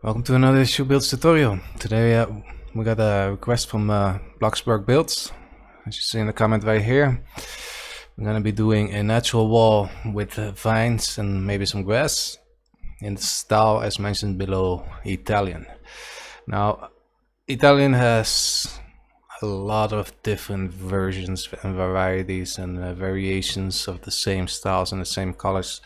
Welcome to another ShuBuilds tutorial. Today we got a request from BloxburgBuilds. As you see in the comment right here, we're gonna be doing a natural wall with vines and maybe some grass in the style as mentioned below, Italian. Now, Italian has a lot of different versions and varieties and variations of the same styles and the same colors,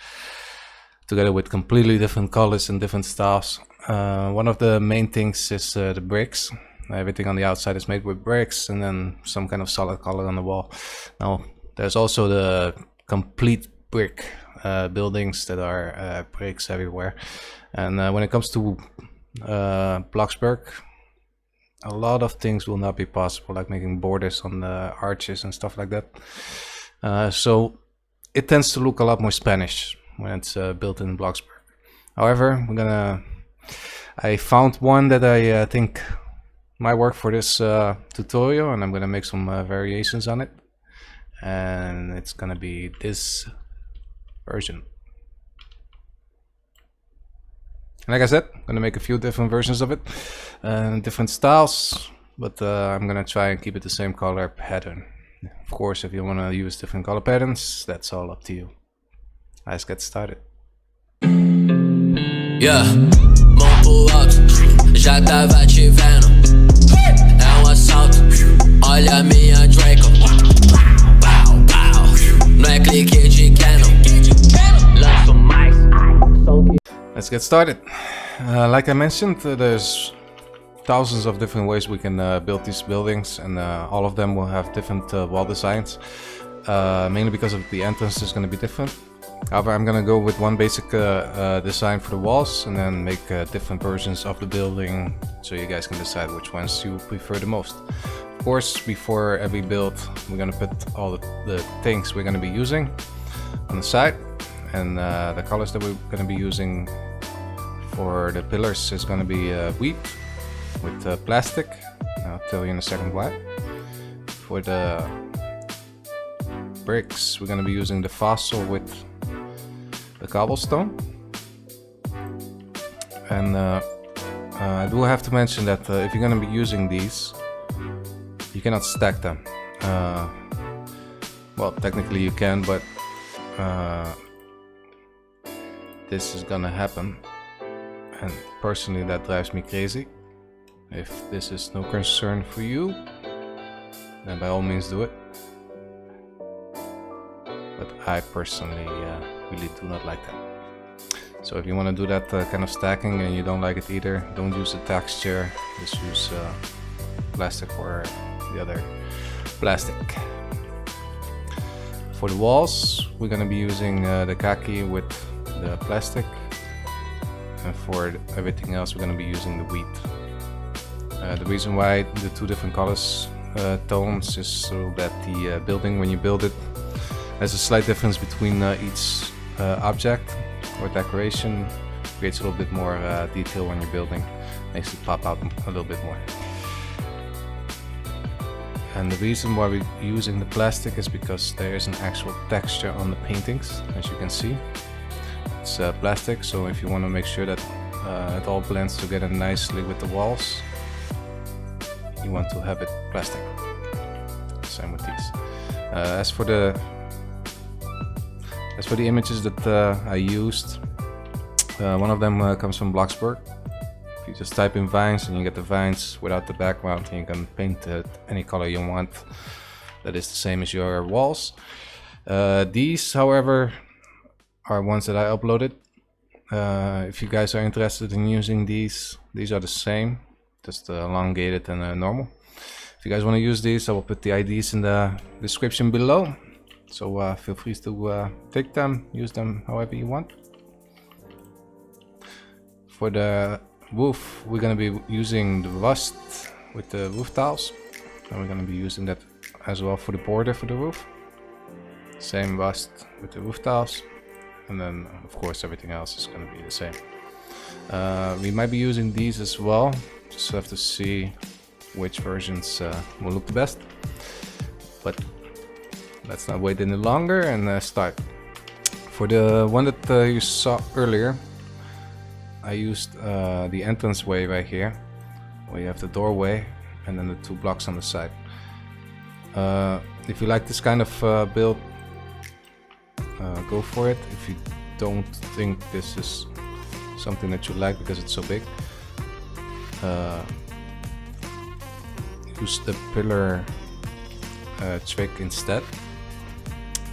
together with completely different colors and different styles. One of the main things is the bricks. Everything on the outside is made with bricks and then some kind of solid color on the wall. Now there's also the complete brick buildings that are bricks everywhere. And when it comes to Bloxburg, a lot of things will not be possible, like making borders on the arches and stuff like that. So it tends to look a lot more Spanish when it's built in Bloxburg. However, I found one that I think might work for this tutorial, and I'm gonna make some variations on it, and it's gonna be this version. Like I said, I'm gonna make a few different versions of it and different styles, but I'm gonna try and keep it the same color pattern. Of course, if you want to use different color patterns, that's all up to you. Let's get started. Yeah, mão pro alto, já tava te vendo. É assalto, olha minha Draco. Não é clique de Canon. Lanço mais. Let's get started. Like I mentioned, there's thousands of different ways we can build these buildings, and all of them will have different wall designs, mainly because of the entrance is going to be different. However, I'm gonna go with one basic design for the walls and then make different versions of the building, so you guys can decide which ones you prefer the most. Of course, before every build, we're gonna put all the things we're gonna be using on the side, and the colors that we're gonna be using for the pillars is gonna be wheat with plastic. I'll tell you in a second why. For the bricks, we're gonna be using the fossil with the cobblestone. And I do have to mention that if you're gonna be using these, you cannot stack them. Well, technically you can, but this is gonna happen, and personally that drives me crazy. If this is no concern for you, then by all means do it. But I personally really do not like that. So if you want to do that kind of stacking and you don't like it either, don't use the texture, just use plastic or the other plastic. For the walls, we're going to be using the khaki with the plastic, and for everything else we're going to be using the wheat. The reason why the two different colors tones is so that the building, when you build it, there's a slight difference between each object or decoration. Creates a little bit more detail when you're building, makes it pop out a little bit more. And the reason why we're using the plastic is because there is an actual texture on the paintings, as you can see. It's plastic, so if you want to make sure that it all blends together nicely with the walls, you want to have it plastic. Same with these. As for the images that I used, one of them comes from Bloxburg. If you just type in vines and you get the vines without the background, and you can paint it any color you want that is the same as your walls. These, however, are ones that I uploaded. If you guys are interested in using these are the same, just elongated and normal. If you guys want to use these, I will put the IDs in the description below. So feel free to take them, use them however you want. For the roof, we're going to be using the rust with the roof tiles. And we're going to be using that as well for the border for the roof. Same rust with the roof tiles. And then, of course, everything else is going to be the same. We might be using these as well. Just have to see which versions will look the best. But let's not wait any longer and start. For the one that you saw earlier, I used the entranceway right here, where you have the doorway and then the 2 blocks on the side. If you like this kind of build, go for it. If you don't think this is something that you like because it's so big, use the pillar trick instead.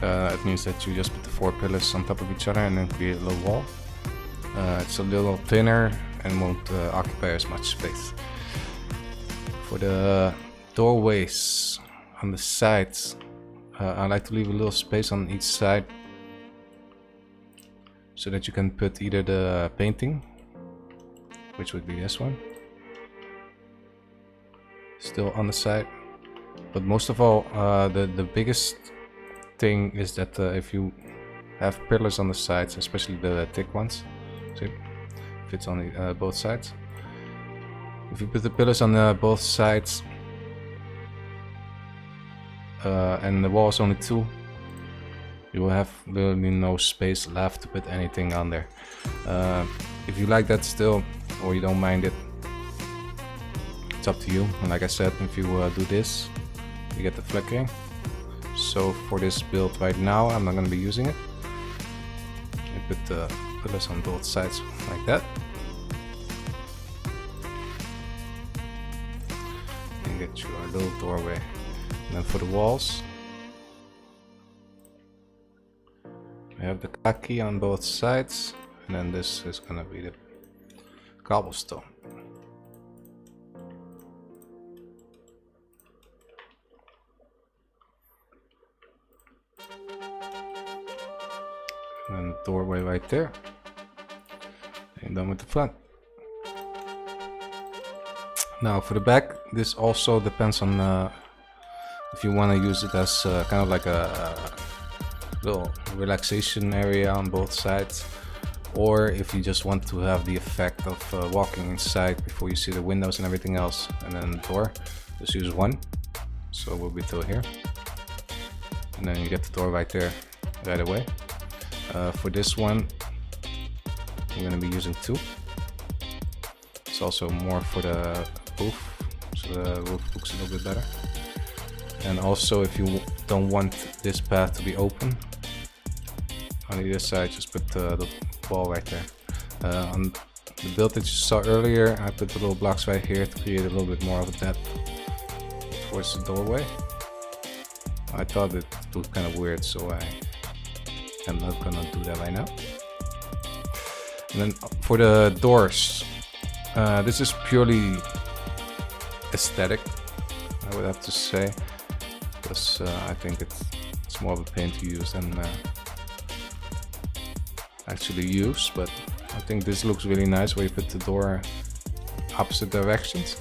It means that you just put the 4 pillars on top of each other and then create a little wall. It's a little thinner and won't occupy as much space. For the doorways on the sides, I like to leave a little space on each side so that you can put either the painting, which would be this one, still on the side. But most of all, the biggest thing is that if you have pillars on the sides, especially the thick ones, see, fits on the, both sides. If you put the pillars on both sides and the wall is only 2, you will have literally no space left to put anything on there. If you like that still, or you don't mind it, it's up to you. And like I said, if you do this, you get the flickering. So for this build right now, I'm not going to be using it. You put the pillars on both sides like that. And get your little doorway. And then for the walls, we have the khaki on both sides. And then this is going to be the cobblestone. And doorway right there. And done with the front. Now for the back, this also depends on if you want to use it as kind of like a little relaxation area on both sides, or if you just want to have the effect of walking inside before you see the windows and everything else, and then the door. Just use one, so we'll be till here, and then you get the door right there right away. For this one, I'm going to be using 2. It's also more for the roof, so the roof looks a little bit better. And also, if you don't want this path to be open on either side, just put the wall right there. On the build that you saw earlier, I put the little blocks right here to create a little bit more of a depth towards the doorway. I thought it looked kind of weird, so I'm not gonna do that right now. And then for the doors, this is purely aesthetic, I would have to say, because I think it's more of a pain to use than actually use. But I think this looks really nice where you put the door opposite directions,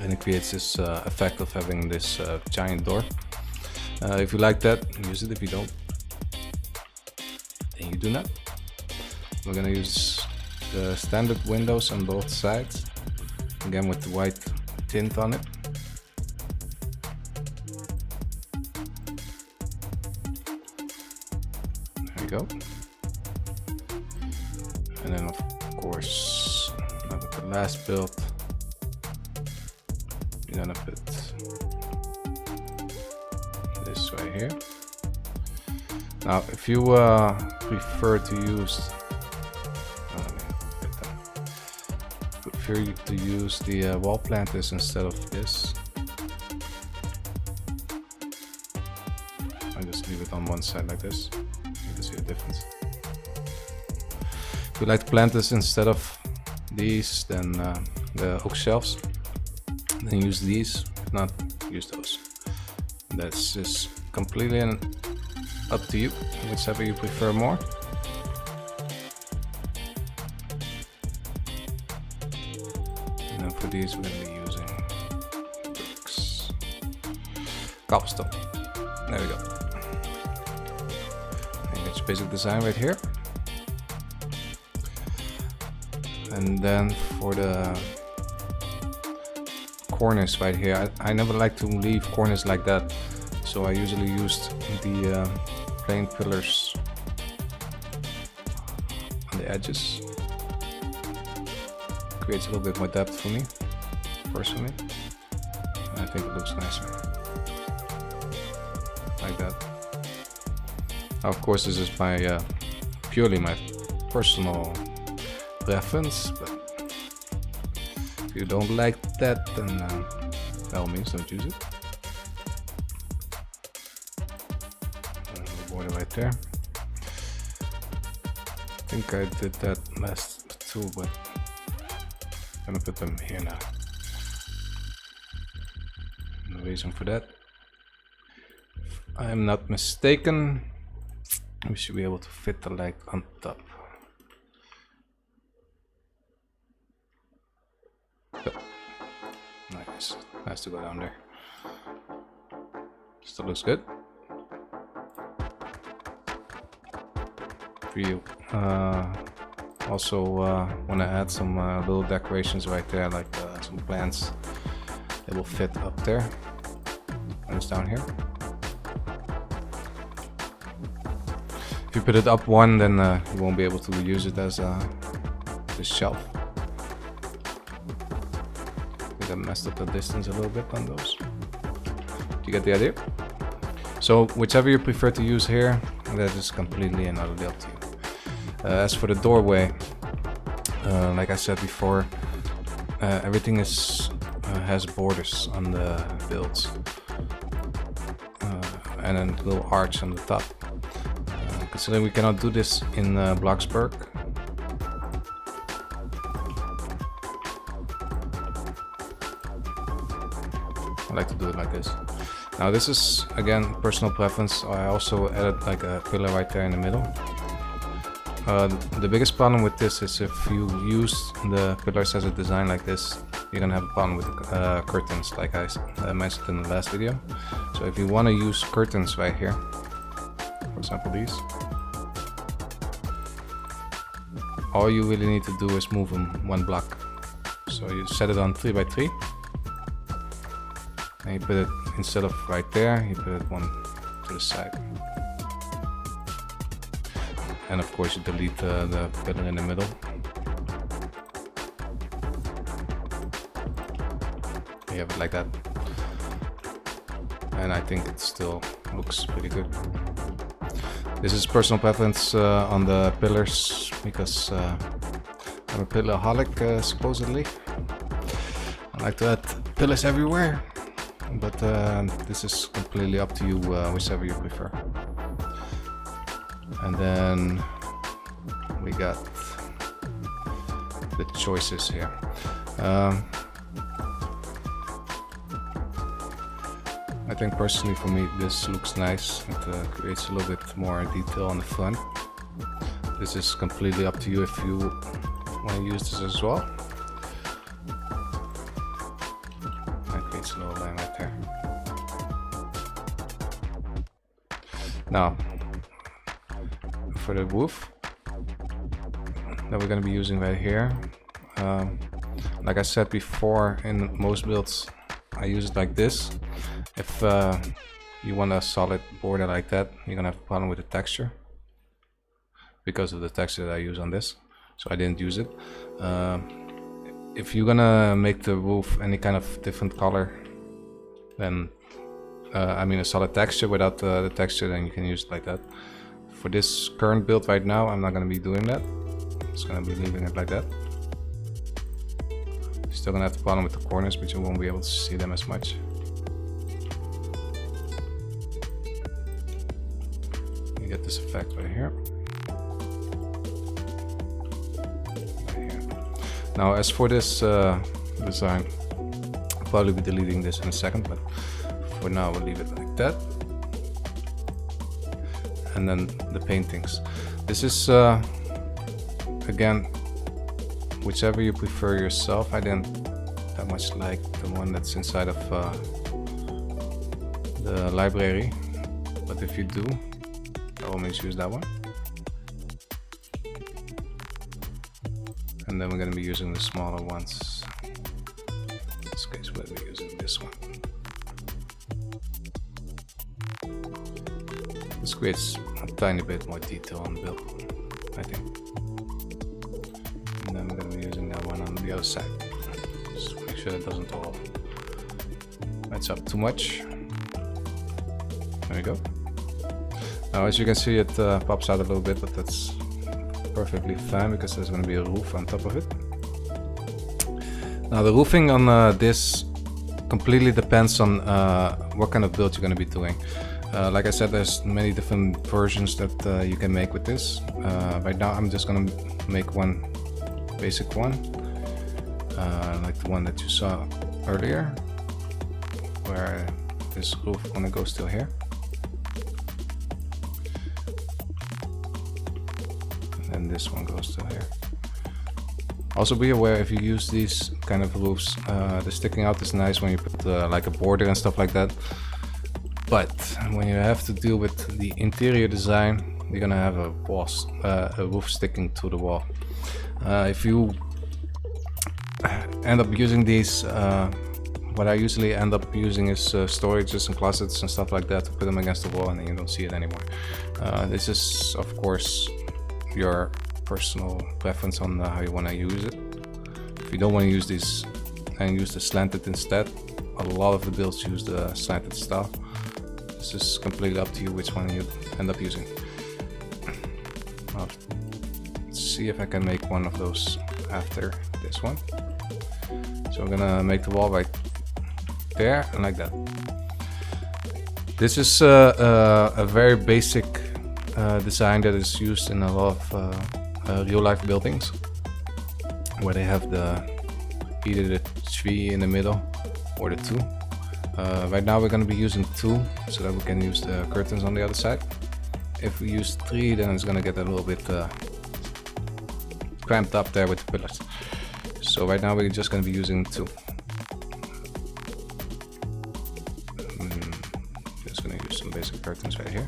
and it creates this effect of having this giant door. If you like that, use it. If you don't, then you do not. We're gonna use the standard windows on both sides, again with the white tint on it. There we go. And then of course, now with the last build, we're gonna put this right here. Now if you prefer to use the wall planters instead of this, I just leave it on one side like this. You can see the difference. If you like to plant this instead of these, then the oak shelves, then use these. If not, use those. That's just completely up to you, whichever you prefer more. And then for these, we're going to be using bricks. Cobblestone. There we go. And that's your basic design right here. And then for the corners right here, I never like to leave corners like that, so I usually used the plain pillars on the edges. creates a little bit more depth for me, personally. And I think it looks nicer. Like that. Now, of course, this is my purely my personal preference, but if you don't like that, then by all means don't use it. Border right there. I think I did that last too, but I'm gonna put them here now. And the reason for that, if I am not mistaken, we should be able to fit the light on top. So, nice, nice to go down there. Still looks good. For you, also want to add some little decorations right there, like some plants. It will fit up there. And it's down here. If you put it up one, then you won't be able to use it as a shelf. I think I messed up the distance a little bit on those. Do you get the idea? So whichever you prefer to use here, that is completely and utterly up to you. As for the doorway, like I said before, everything is has borders on the builds, and a little arch on the top. Considering we cannot do this in Bloxburg, I like to do it like this. Now this is again personal preference. I also added like a pillar right there in the middle. The biggest problem with this is if you use the pillars as a design like this, you're gonna have a problem with curtains, like I mentioned in the last video. So if you want to use curtains right here, for example these, all you really need to do is move them one block. So you set it on 3 by 3, and you put it, instead of right there, you put it one to the side. And of course you delete the pillar in the middle. You have it like that. And I think it still looks pretty good. This is personal preference on the pillars, because I'm a pillaraholic supposedly. I like to add pillars everywhere. But this is completely up to you, whichever you prefer. And then we got the choices here. I think personally for me this looks nice. It creates a little bit more detail on the front. This is completely up to you if you want to use this as well. That creates a little line right there. Now, for the roof that we're going to be using right here, like I said before, in most builds I use it like this. If you want a solid border like that, you're gonna have a problem with the texture because of the texture that I use on this, so I didn't use it. If you're gonna make the roof any kind of different color, then I mean a solid texture without the texture, then you can use it like that. For this current build right now, I'm not gonna be doing that. I'm just gonna be leaving it like that. Still gonna have the problem with the corners, but you won't be able to see them as much. You get this effect right here. Right here. Now, as for this design, I'll probably be deleting this in a second, but for now we'll leave it like that. And then the paintings. This is again, whichever you prefer yourself. I didn't that much like the one that's inside of the library, but if you do, by all means use that one. And then we're going to be using the smaller ones. In this case, we'll be using this one. This creates a tiny bit more detail on the build, I think. And then we're going to be using that one on the other side. Just make sure that doesn't all match up too much. There we go. Now as you can see, it pops out a little bit, but that's perfectly fine because there's going to be a roof on top of it. Now the roofing on this completely depends on what kind of build you're going to be doing. Like I said, there's many different versions that you can make with this. Right now I'm just going to make one basic one, like the one that you saw earlier, where this roof only goes till here. And this one goes till here. Also be aware, if you use these kind of roofs, the sticking out is nice when you put like a border and stuff like that. But when you have to deal with the interior design, you're gonna have a roof sticking to the wall. If you end up using these, what I usually end up using is storages and closets and stuff like that to put them against the wall, and then you don't see it anymore. This is of course your personal preference on how you want to use it. If you don't want to use these and use the slanted instead, a lot of the builds use the slanted style. This is completely up to you which one you end up using. Let's see if I can make one of those after this one. So I'm gonna make the wall right there and like that. This is a very basic design that is used in a lot of real life buildings, where they have either the 3 in the middle or the 2. Right now we're going to be using 2 so that we can use the curtains on the other side. If we use 3, then it's going to get a little bit cramped up there with the pillars. So right now we're just going to be using 2. Just going to use some basic curtains right here.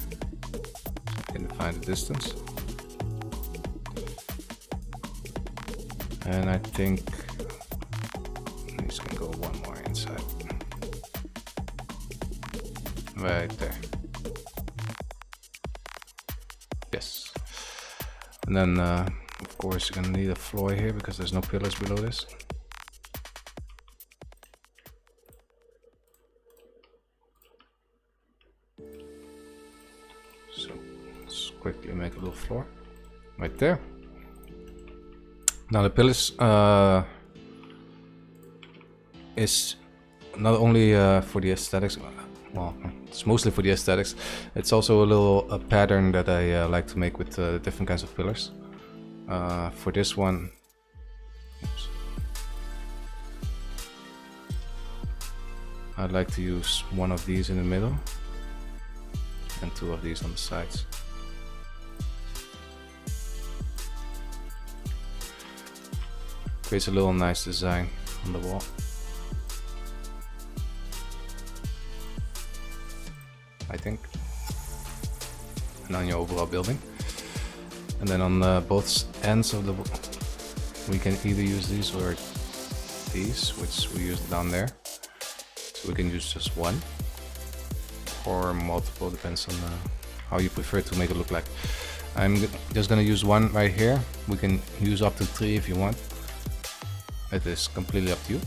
Can define the distance. And I think I'm just gonna go one more inside. Right there. Yes. And then of course you're gonna need a floor here because there's no pillars below this. So let's quickly make a little floor right there. Now the pillars is not only for the aesthetics, well, it's mostly for the aesthetics. It's also a pattern that I like to make with different kinds of pillars. For this one, oops, I'd like to use one of these in the middle and 2 of these on the sides. Creates a little nice design on the wall. I think. And on your overall building. And then on both ends of the we can either use these or these, which we use down there. So we can use just one or multiple, depends on how you prefer to make it look like. I'm just gonna use one right here. We can use up to 3 if you want. It is completely up to you.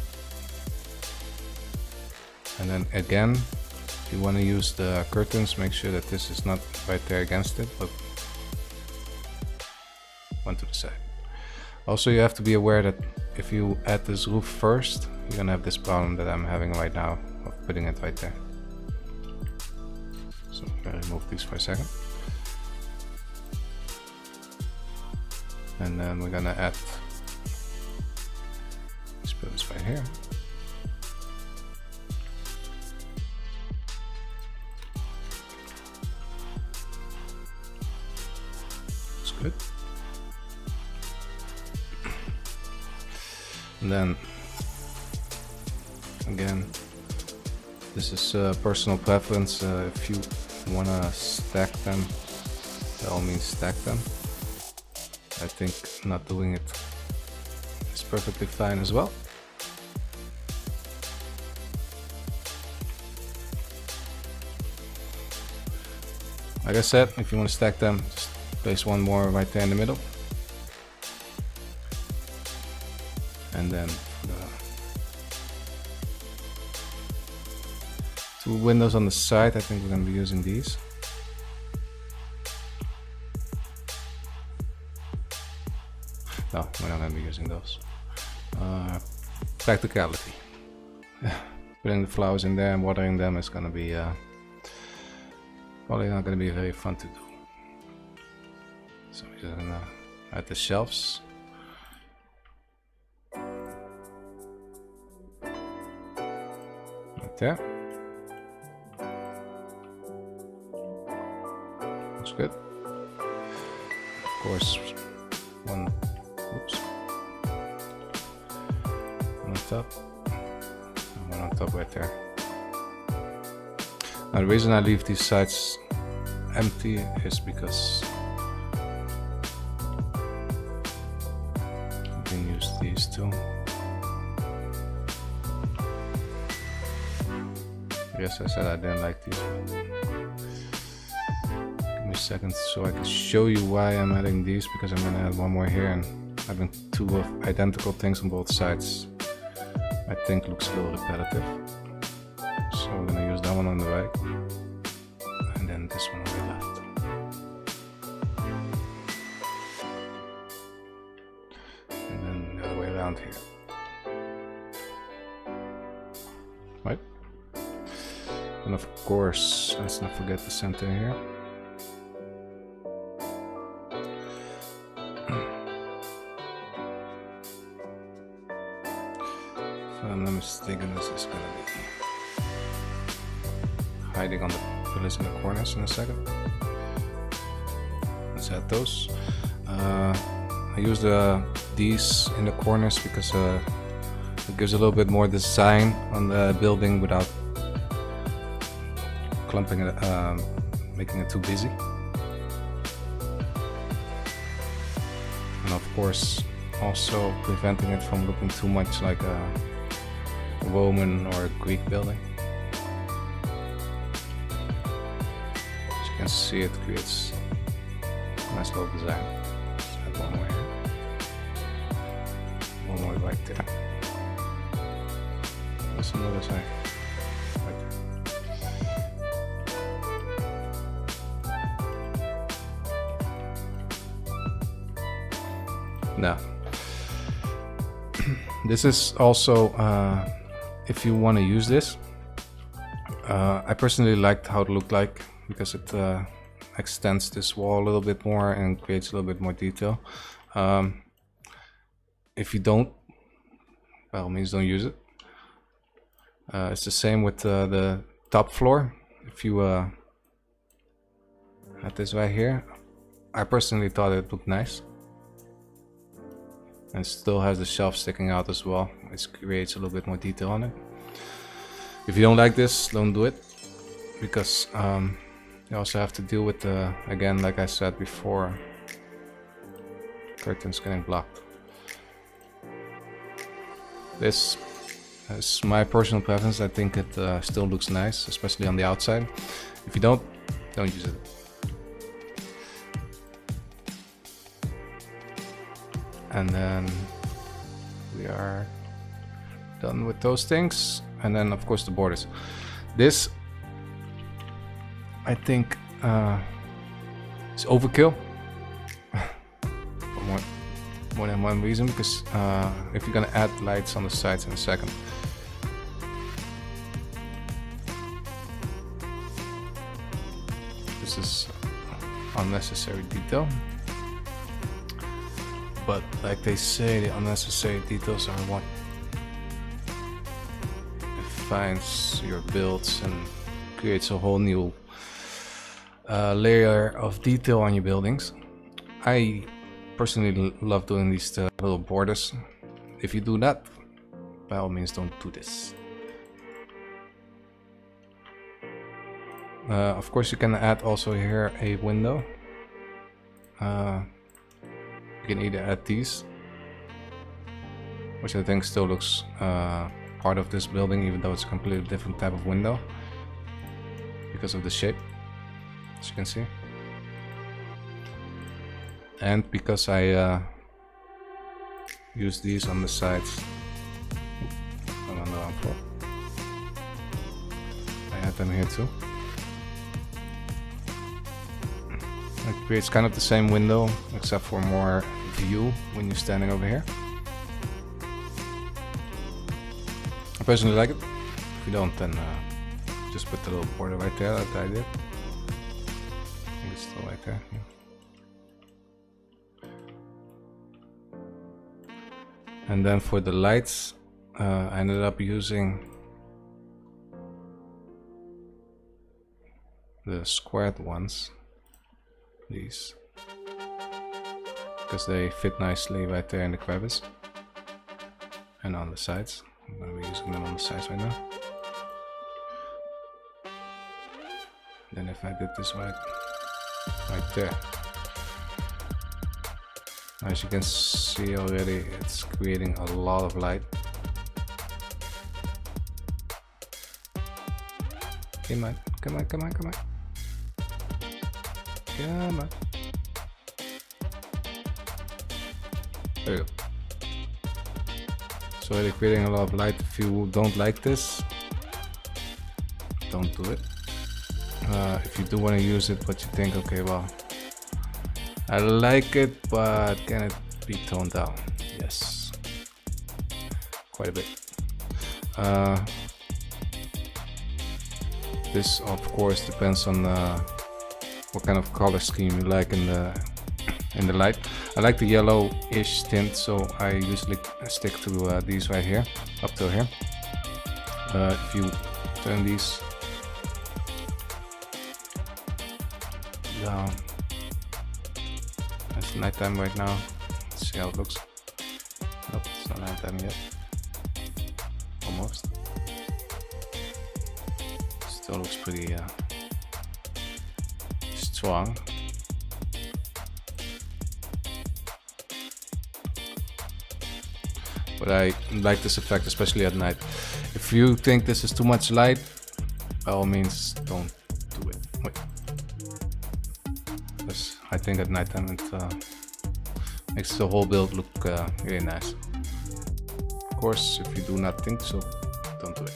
And then again, if you want to use the curtains, make sure that this is not right there against it, but one to the side. Also, you have to be aware that if you add this roof first, you're gonna have this problem that I'm having right now of putting it right there. So I'm gonna remove these for a second. And then we're gonna add pillars right here. That's good. And then again, this is personal preference. If you wanna stack them, by all means stack them. I think not doing it is perfectly fine as well. Like I said, if you want to stack them, just place one more right there in the middle. And then then the 2 windows on the side, I think we're going to be using these. No, we're not going to be using those. Practicality. Putting the flowers in there and watering them is going to be probably not going to be very fun to do. So we're just going to add the shelves. Right there. Looks good. Of course, one on top, and one on top right there. Now the reason I leave these sides empty is because you can use these too. Yes, I said I didn't like these. Give me a second so I can show you why I'm adding these, because I'm gonna add one more here, and having 2 of identical things on both sides I think looks a little repetitive. So we're gonna use that one on the right and then this one on the left. And then the other way around here. Right? And of course, let's not forget the center here. If I'm not mistaken, this is gonna be hiding on the pillars in the corners in a second. Let's add those. I use these in the corners because it gives a little bit more design on the building without clumping it, making it too busy. And of course, also preventing it from looking too much like a Roman or a Greek building. As you can see, it creates a nice little design. Let's add one more here. One more right there. That's another side. Right there. Now, this is also, if you want to use this, I personally liked how it looked like because it extends this wall a little bit more and creates a little bit more detail. If you don't, by all means don't use it. It's the same with the top floor. If you had this right here, I personally thought it looked nice. And still has the shelf sticking out as well. It creates a little bit more detail on it. If you don't like this, don't do it, because you also have to deal with the, again, like I said before, curtains getting blocked. This is my personal preference. I think it still looks nice, especially on the outside. If you don't use it. And then we are done with those things. And then of course the borders. This, I think, is overkill. For more than one reason, because if you're gonna add lights on the sides in a second. This is unnecessary detail. But like they say, the unnecessary details are what defines your builds and creates a whole new layer of detail on your buildings. I personally love doing these little borders. If you do that, by all means don't do this. Of course you can add also here a window. You can either add these, which I think still looks part of this building, even though it's a completely different type of window because of the shape, as you can see. And because I use these on the sides, ground floor. I add them here too. It creates kind of the same window, except for more view when you're standing over here. I personally like it. If you don't, then just put the little border right there like I did. I think it's still right there. Yeah. And then for the lights, I ended up using the squared ones, these, because they fit nicely right there in the crevice and on the sides. I'm going to be using them on the sides right now. Then if I did this right there, as you can see already, it's creating a lot of light. Come on, come on, come on, come on. Come on. There you go. So already creating a lot of light. If you don't like this, don't do it. If you do want to use it, but you think, okay, well, I like it, but can it be toned down? Yes, quite a bit. This, of course, depends on what kind of color scheme you like in the light. I like the yellowish tint, so I usually stick to these right here, up till here. If you turn these down, it's nighttime right now. Let's see how it looks. Nope, it's not nighttime yet. Almost. Still looks pretty strong. But I like this effect, especially at night. If you think this is too much light, by all means, don't do it. Wait. Because I think at nighttime it makes the whole build look really nice. Of course, if you do not think so, don't do it.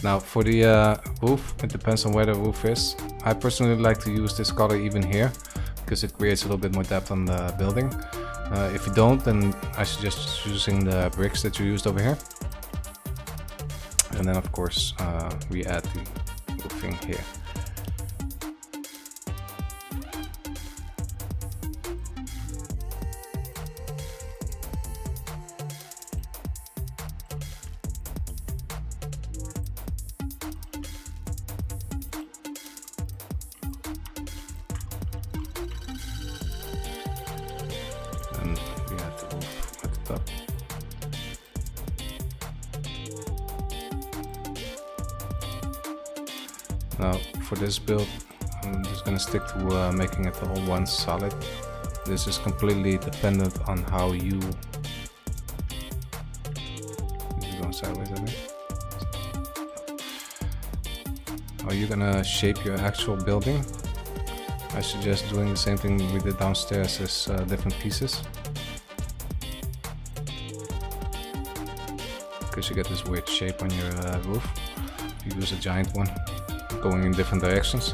Now for the roof, it depends on where the roof is. I personally like to use this color even here, because it creates a little bit more depth on the building. If you don't, then I suggest using the bricks that you used over here. And then of course we add the roofing here. And we add the roof at the top. Now for this build, I'm just gonna stick to making it all one solid. This is completely dependent on how you... Is it going sideways, I think? How you're gonna shape your actual building. I suggest doing the same thing we did downstairs as different pieces. Because you get this weird shape on your roof. If you use a giant one, going in different directions.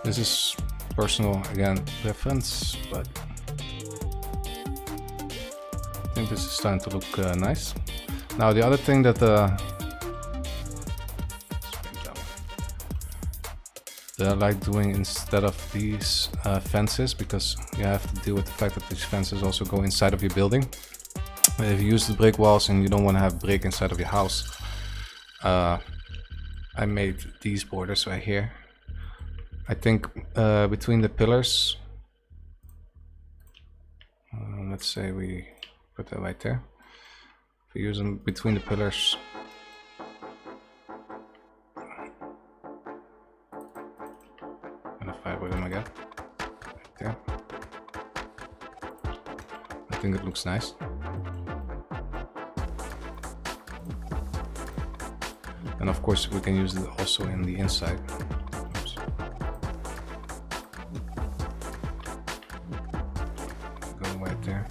This is personal, again, preference, but I think this is starting to look nice. Now the other thing that I like doing instead of these fences, because you have to deal with the fact that these fences also go inside of your building. If you use the brick walls and you don't want to have brick inside of your house, I made these borders right here. I think between the pillars, let's say we put that right there. If we use them between the pillars, with them again, right there. I think it looks nice. And of course we can use it also in the inside. Oops. Go right there.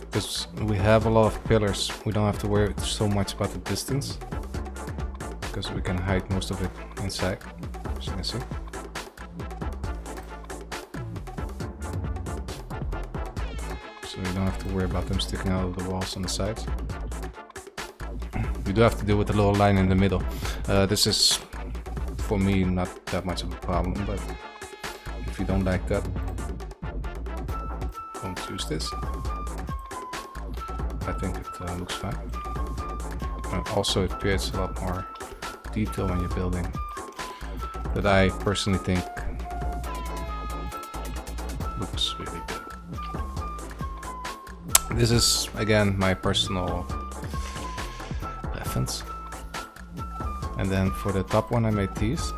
because we have a lot of pillars, we don't have to worry so much about the distance, because we can hide most of it inside, as you can see. So you don't have to worry about them sticking out of the walls on the sides. You do have to deal with the little line in the middle. This is, for me, not that much of a problem, but if you don't like that, don't use this. I think it looks fine. And also it creates a lot more detail when you're building that I personally think looks really good. This is again my personal preference. And then for the top one I made these.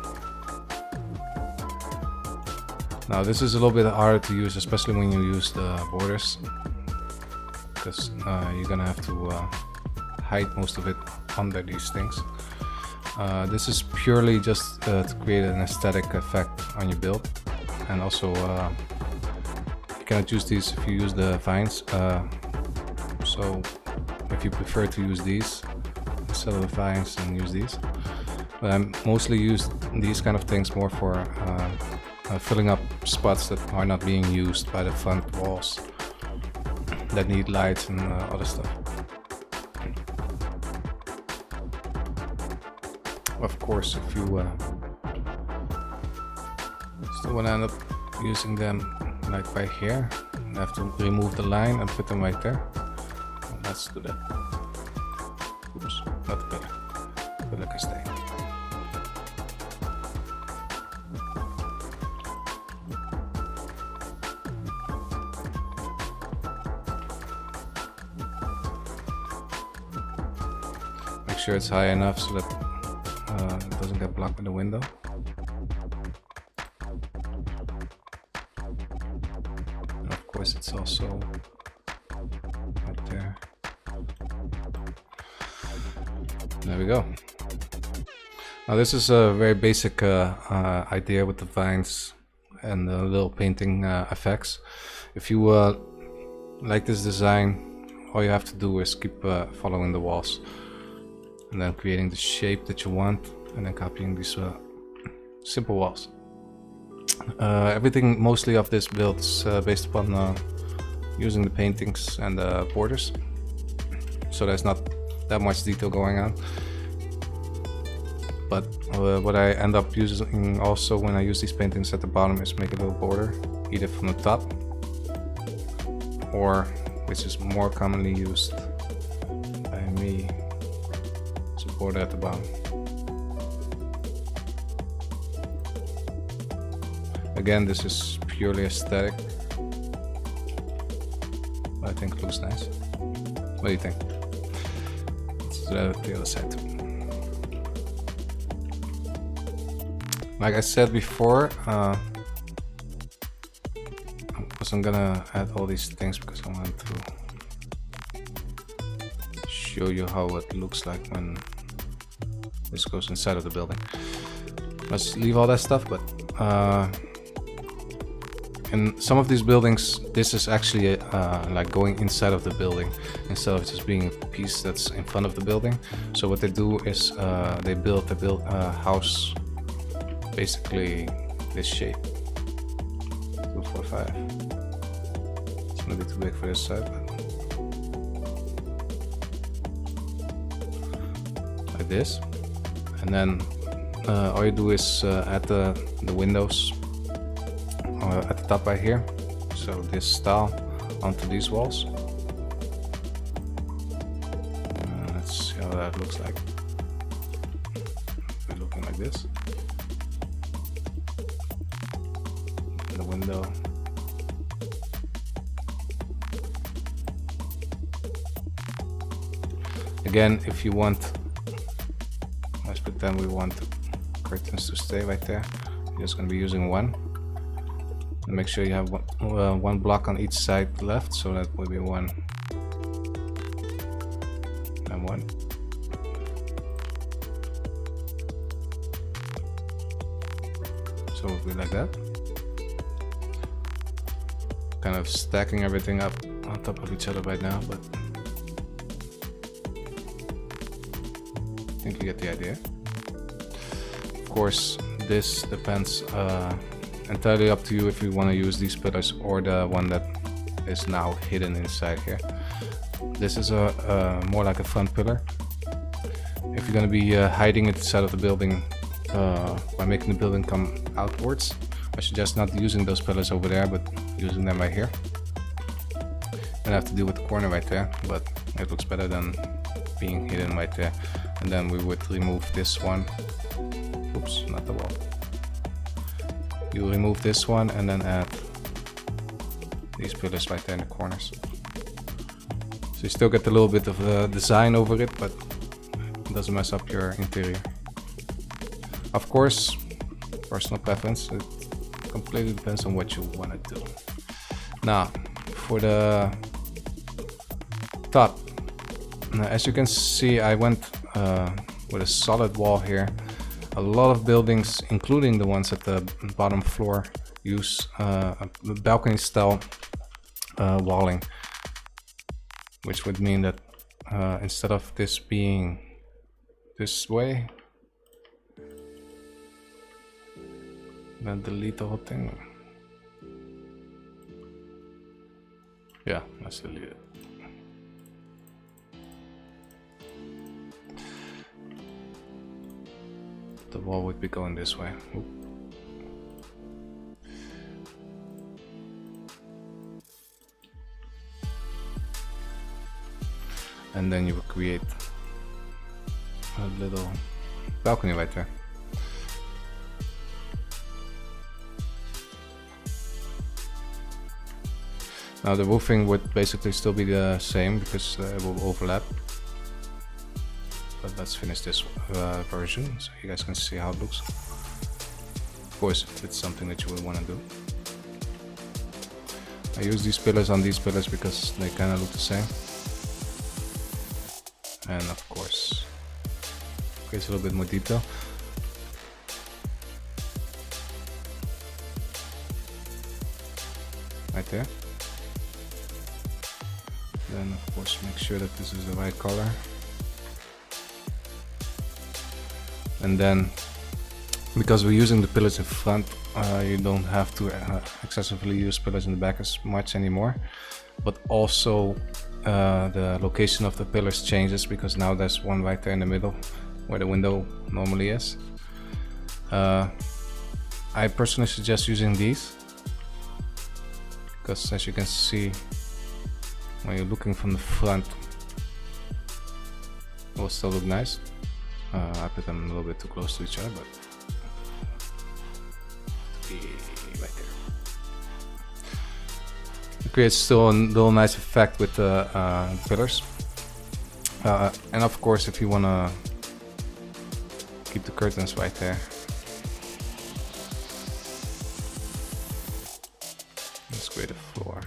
Now this is a little bit harder to use, especially when you use the borders, because you're gonna have to hide most of it under these things. This is purely just to create an aesthetic effect on your build, and also you cannot use these if you use the vines. So if you prefer to use these instead of the vines, then use these. But I mostly use these kind of things more for filling up spots that are not being used by the front walls that need lights and other stuff. Of course, if you still want to end up using them like right here, you have to remove the line and put them right there. And let's do that. Oops, not the pillar. Pillar can stay. Make sure it's high enough so that it doesn't get blocked by the window. And of course it's also right there. There we go. Now this is a very basic idea with the vines and the little painting effects. If you like this design, all you have to do is keep following the walls and then creating the shape that you want, and then copying these simple walls. Everything mostly of this build is based upon using the paintings and the borders, so there's not that much detail going on. But what I end up using also when I use these paintings at the bottom is make a little border, either from the top, or, which is more commonly used by me, border at the bottom. Again, this is purely aesthetic, but I think it looks nice. What do you think? Let's do that at the other side too. Like I said before, I wasn't gonna add all these things because I wanted to show you how it looks like when this goes inside of the building. Let's leave all that stuff, but in some of these buildings, this is actually like going inside of the building instead of just being a piece that's in front of the building. So what they do is they build a house basically this shape. 2, 4, 5. It's gonna be too big for this side, but like this. And then all you do is add the windows at the top right here. So this style onto these walls. Let's see how that looks like. We're looking like this. And the window. Again, if you want, let's pretend we want the curtains to stay right there. You're just going to be using one. And make sure you have one block on each side left, so that will be 1 and 1. So it will be like that. kind of stacking everything up on top of each other right now, but I think you get the idea. Of course, this depends entirely up to you if you want to use these pillars or the one that is now hidden inside here. This is a more like a front pillar. If you're going to be hiding it inside of the building by making the building come outwards, I suggest not using those pillars over there, but using them right here. Gonna have to deal with the corner right there, but it looks better than being hidden right there. And then we would remove this one. Oops, not the wall. You remove this one and then add these pillars right there in the corners. So you still get a little bit of design over it, but it doesn't mess up your interior. Of course, personal preference. It completely depends on what you want to do. Now, for the top, as you can see, I went with a solid wall here. A lot of buildings, including the ones at the bottom floor, use balcony style walling, which would mean that instead of this being this way, then delete the whole thing. Yeah, let's delete it. The wall would be going this way. Oop. And then you will create a little balcony right there. Now the roofing would basically still be the same because it will overlap. But let's finish this version so you guys can see how it looks. Of course, if it's something that you would want to do. I use these pillars on these pillars because they kind of look the same. And of course, creates a little bit more detail. Right there. Then of course make sure that this is the right color. And then, because we're using the pillars in front, you don't have to excessively use pillars in the back as much anymore. But also the location of the pillars changes because now there's one right there in the middle where the window normally is. I personally suggest using these because, as you can see, when you're looking from the front, it will still look nice. I put them a little bit too close to each other, but to be right there. It creates still a little nice effect with the pillars. And of course, if you want to keep the curtains right there, let's create a floor.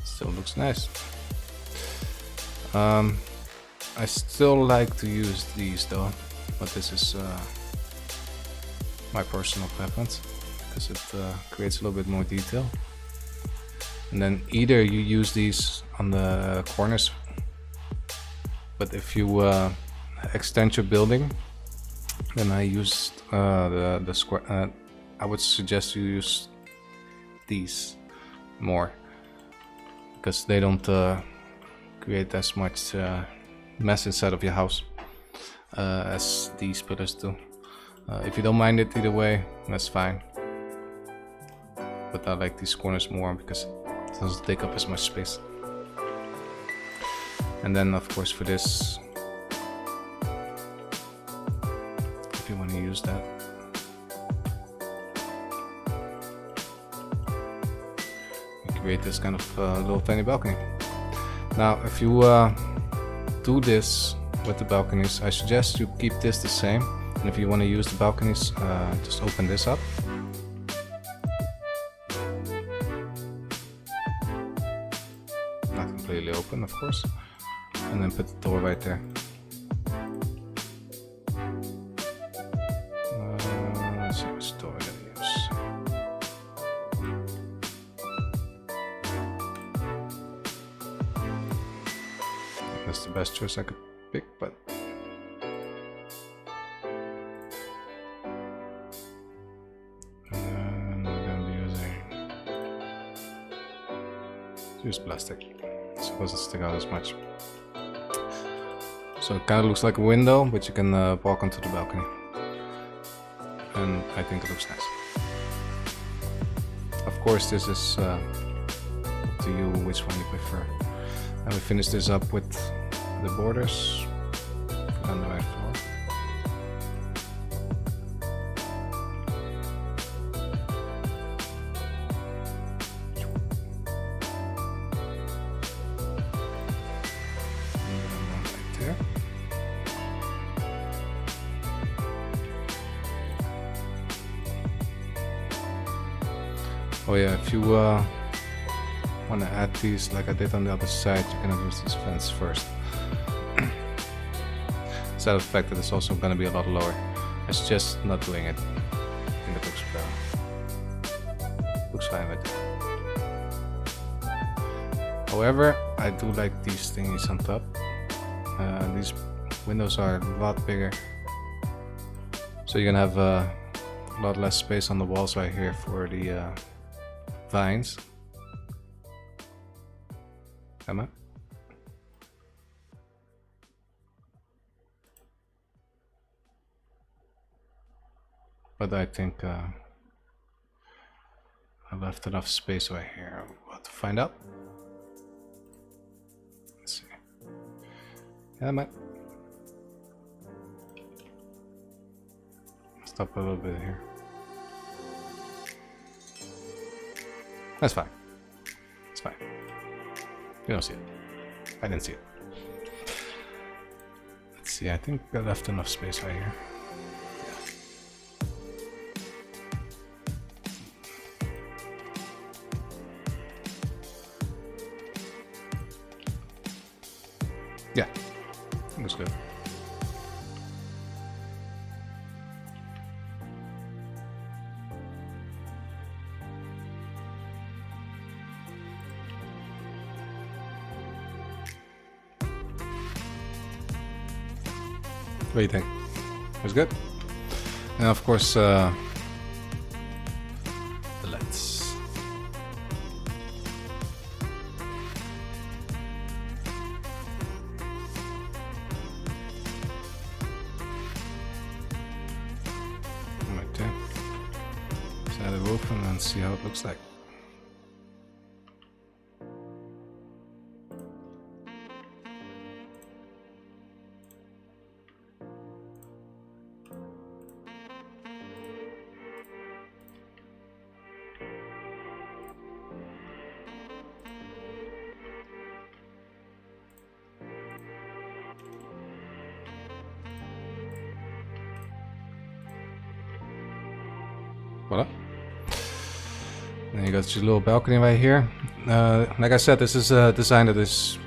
Still looks nice. I still like to use these though, but this is my personal preference because it creates a little bit more detail. And then either you use these on the corners, but if you extend your building, then I used the square. I would suggest you use these more, because they don't create as much mess inside of your house as these pillars do. If you don't mind it either way, that's fine. But I like these corners more because it doesn't take up as much space. And then of course for this, if you want to use that, create this kind of little tiny balcony. Now if you do this with the balconies, I suggest you keep this the same, and if you want to use the balconies, just open this up. Not completely open, of course, and then put the door right there. that's the best choice I could pick, but we're gonna be use plastic, so it doesn't stick out as much. So it kind of looks like a window, but you can walk onto the balcony, and I think it looks nice. Of course, this is up to you which one you prefer. And we finish this up with the borders on the right floor. Right there. Oh yeah, if you want to add these like I did on the other side, you're gonna use this fence first. Instead of the fact that it's also gonna be a lot lower. I suggest not doing it. I think it looks fine with it. However, I do like these thingies on top. These windows are a lot bigger, so you're gonna have a lot less space on the walls right here for the vines. Emma? But I think I left enough space right here. We'll have to find out. Let's see. Emma. Stop a little bit here. That's fine. It's fine. You don't see it. I didn't see it. Let's see, I think I left enough space right here. Yeah. Looks good. What do you think? It was good? And of course, the lights. Right there. Let's add a roof and then see how it looks like. Voila. And you got your little balcony right here. Like I said, this is a design that is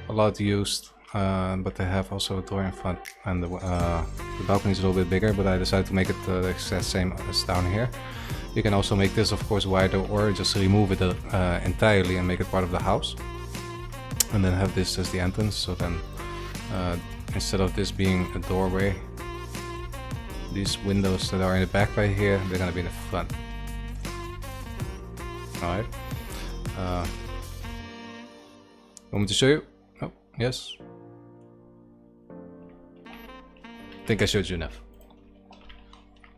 a lot used, but they have also a door in front, and the balcony is a little bit bigger, but I decided to make it the exact same as down here. You can also make this, of course, wider, or just remove it entirely and make it part of the house, and then have this as the entrance. So then, instead of this being a doorway, these windows that are in the back right here, they're gonna be in the front. Alright. Want me to show you? Oh, yes. I think I showed you enough.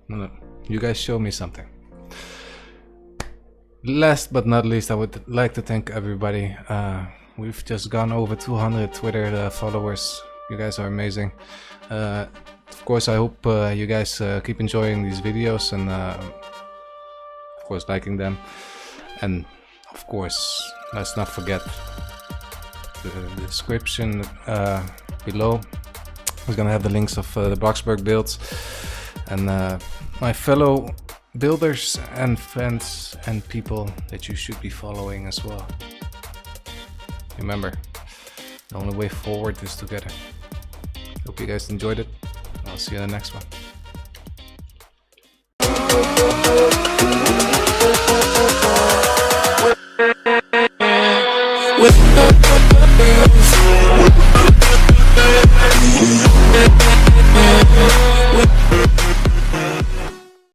No, you guys show me something. Last but not least, I would like to thank everybody. We've just gone over 200 Twitter followers. You guys are amazing. Of course, I hope you guys keep enjoying these videos and of course liking them. And of course, let's not forget the description below. We're gonna have the links of the BloxburgBuilds and my fellow builders and friends and people that you should be following as well. Remember, the only way forward is together. Hope you guys enjoyed it. I'll see you in the next one.